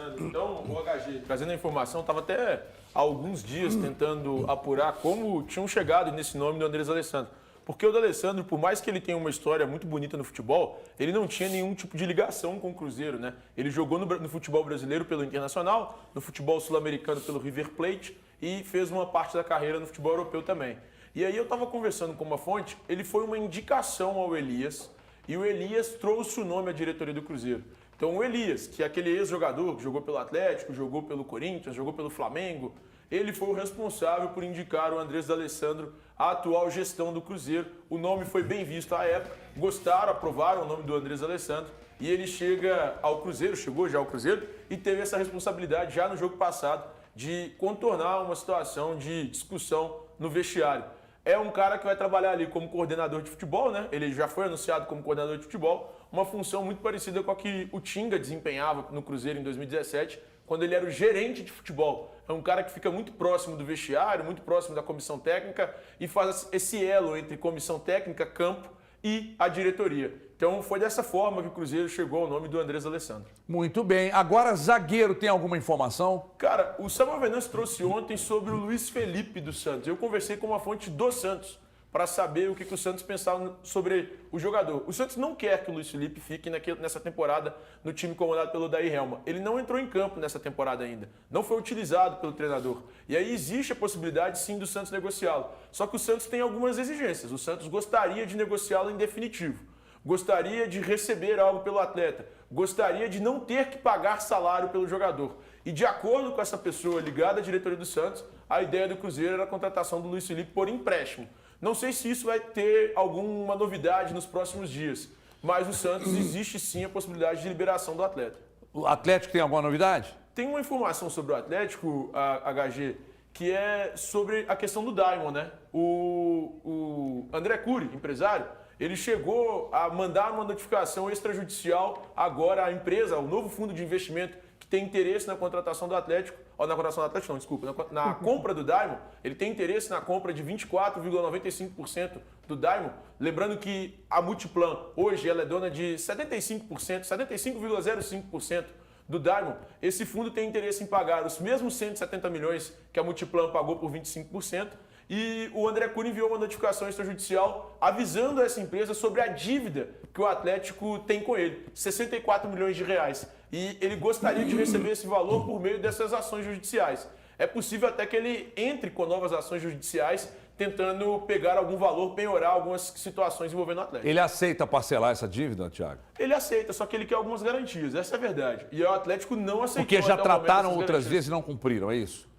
Alessandro. Então, o HG, trazendo a informação, estava até há alguns dias tentando apurar como tinham chegado nesse nome do Andrés Alessandro. Porque o D'Alessandro, por mais que ele tenha uma história muito bonita no futebol, ele não tinha nenhum tipo de ligação com o Cruzeiro, né? Ele jogou no futebol brasileiro pelo Internacional, no futebol sul-americano pelo River Plate e fez uma parte da carreira no futebol europeu também. E aí eu estava conversando com uma fonte, ele foi uma indicação ao Elias e o Elias trouxe o nome à diretoria do Cruzeiro. Então o Elias, que é aquele ex-jogador que jogou pelo Atlético, jogou pelo Corinthians, jogou pelo Flamengo, ele foi o responsável por indicar o Andrés D'Alessandro à atual gestão do Cruzeiro. O nome foi bem visto à época, gostaram, aprovaram o nome do Andrés D'Alessandro e ele chega ao Cruzeiro, chegou já ao Cruzeiro e teve essa responsabilidade já no jogo passado de contornar uma situação de discussão no vestiário. É um cara que vai trabalhar ali como coordenador de futebol, né? Ele já foi anunciado como coordenador de futebol, uma função muito parecida com a que o Tinga desempenhava no Cruzeiro em 2017, quando ele era o gerente de futebol. É um cara que fica muito próximo do vestiário, muito próximo da comissão técnica e faz esse elo entre comissão técnica, campo e a diretoria. Então foi dessa forma que o Cruzeiro chegou ao nome do Andrés Alessandro. Muito bem. Agora, zagueiro, tem alguma informação? Cara, o Samuel Venâncio trouxe ontem sobre o Luiz Felipe do Santos. Eu conversei com uma fonte do Santos para saber o que o Santos pensava sobre o jogador. O Santos não quer que o Luiz Felipe fique nessa temporada no time comandado pelo Daí Helma. Ele não entrou em campo nessa temporada ainda. Não foi utilizado pelo treinador. E aí existe a possibilidade, sim, do Santos negociá-lo. Só que o Santos tem algumas exigências. O Santos gostaria de negociá-lo em definitivo. Gostaria de receber algo pelo atleta. Gostaria de não ter que pagar salário pelo jogador. E de acordo com essa pessoa ligada à diretoria do Santos, a ideia do Cruzeiro era a contratação do Luiz Felipe por empréstimo. Não sei se isso vai ter alguma novidade nos próximos dias, mas no Santos existe sim a possibilidade de liberação do atleta. O Atlético tem alguma novidade? Tem uma informação sobre o Atlético, a HG, que é sobre a questão do Daimon, né? O André Cury, empresário, ele chegou a mandar uma notificação extrajudicial agora à empresa, ao novo fundo de investimento que tem interesse na contratação do Atlético, ou na contratação do Atlético não, desculpa, na compra do Daimon, ele tem interesse na compra de 24,95% do Daimon, lembrando que a Multiplan hoje ela é dona de 75%, 75,05% do Daimon. Esse fundo tem interesse em pagar os mesmos 170 milhões que a Multiplan pagou por 25%, e o André Cury enviou uma notificação extrajudicial avisando essa empresa sobre a dívida que o Atlético tem com ele, 64 milhões de reais. E ele gostaria de receber esse valor por meio dessas ações judiciais. É possível até que ele entre com novas ações judiciais tentando pegar algum valor, penhorar algumas situações envolvendo o Atlético. Ele aceita parcelar essa dívida, Thiago? Ele aceita, só que ele quer algumas garantias, essa é a verdade. E o Atlético não aceitou. Porque já até o momento trataram essas outras garantias. vezes e não cumpriram, é isso?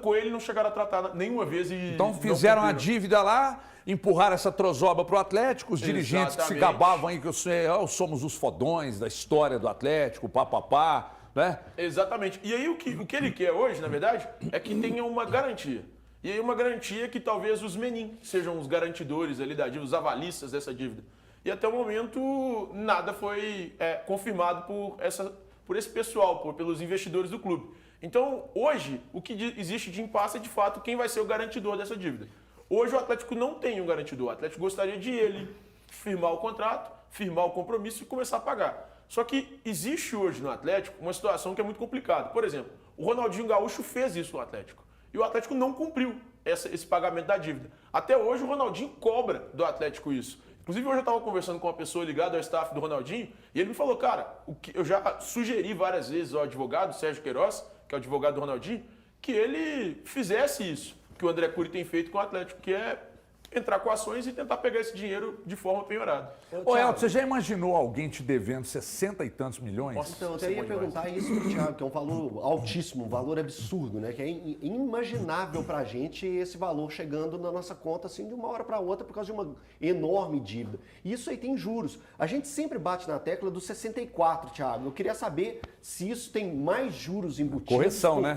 Com ele não chegaram a tratar nenhuma vez e Então fizeram não a cumpriram. dívida lá, empurraram essa trozoba pro Atlético, os dirigentes que se Exatamente. gabavam aí que somos os fodões da história do Atlético, papapá, né? Exatamente. E aí o que ele quer hoje, na verdade, é que tenha uma garantia. E aí uma garantia que talvez os menin sejam os garantidores ali da dívida, os avalistas dessa dívida. E até o momento nada foi confirmado por esse pessoal, pelos investidores do clube. Então, hoje, o que existe de impasse é, de fato, quem vai ser o garantidor dessa dívida. Hoje, o Atlético não tem um garantidor. O Atlético gostaria de ele firmar o contrato, firmar o compromisso e começar a pagar. Só que existe hoje no Atlético uma situação que é muito complicada. Por exemplo, o Ronaldinho Gaúcho fez isso no Atlético. E o Atlético não cumpriu esse pagamento da dívida. Até hoje, o Ronaldinho cobra do Atlético isso. Inclusive, hoje eu estava conversando com uma pessoa ligada ao staff do Ronaldinho e ele me falou, cara, o que eu já sugeri várias vezes ao advogado, Sérgio Queiroz, que é o advogado do Ronaldinho, que ele fizesse isso que o André Cury tem feito com o Atlético, que é entrar com ações e tentar pegar esse dinheiro de forma penhorada. Ô, Elton, você já imaginou alguém te devendo 60 e tantos milhões? Nossa. Então, eu até ia perguntar isso pro Thiago, que é um valor altíssimo, um valor absurdo, né? Que é inimaginável pra gente esse valor chegando na nossa conta assim de uma hora para outra por causa de uma enorme dívida. E isso aí tem juros. A gente sempre bate na tecla do 64, Thiago. Eu queria saber se isso tem mais juros embutidos Correção, né?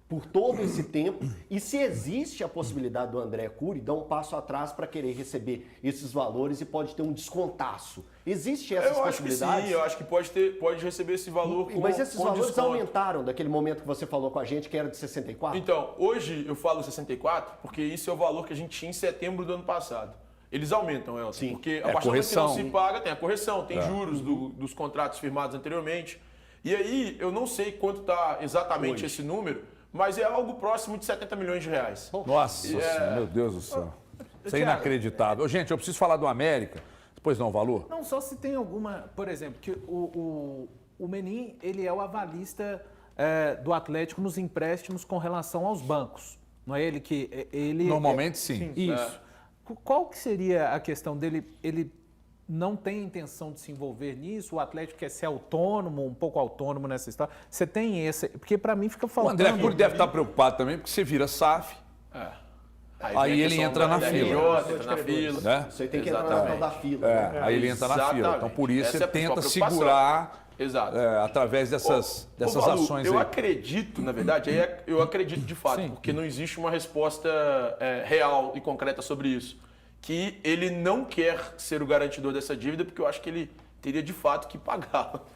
por todo esse tempo e se existe a possibilidade do André Cury dar um passo atrás para querer receber esses valores e pode ter um descontaço. Existe essas possibilidades? Eu acho que sim, eu acho que pode receber esse valor Mas esses com valores desconto. aumentaram daquele momento que você falou com a gente, que era de 64? Então, hoje eu falo 64 porque isso é o valor que a gente tinha em setembro do ano passado. Eles aumentam, Elton, Sim. porque É a partir do momento que correção. não se paga, tem a correção, tem juros dos contratos firmados anteriormente. E aí, eu não sei quanto está exatamente esse número, mas é algo próximo de 70 milhões de reais. Nossa Senhora, meu Deus do céu. Isso é inacreditável. Gente, eu preciso falar do América. Pois não, Valor? Não, só se tem alguma, por exemplo, que o Menin, ele é o avalista do Atlético nos empréstimos com relação aos bancos. Não é ele que... Normalmente, sim. Isso. Qual que seria a questão dele? Ele não tem intenção de se envolver nisso? O Atlético quer ser autônomo, um pouco autônomo nessa história? Você tem esse... Porque para mim fica O faltando... André Cury deve estar preocupado também, porque você vira SAF. Aí ele entra na fila. Entra na fila. Né? Você tem que entrar na tal da fila. né? Aí ele entra na fila. Então, por isso, Essa é ele a tenta principal segurar Exato. através dessas Balu, ações eu aí. acredito, na verdade, eu acredito de fato, porque não existe uma resposta real e concreta sobre isso, que ele não quer ser o garantidor dessa dívida, porque eu acho que ele teria de fato que pagá-la.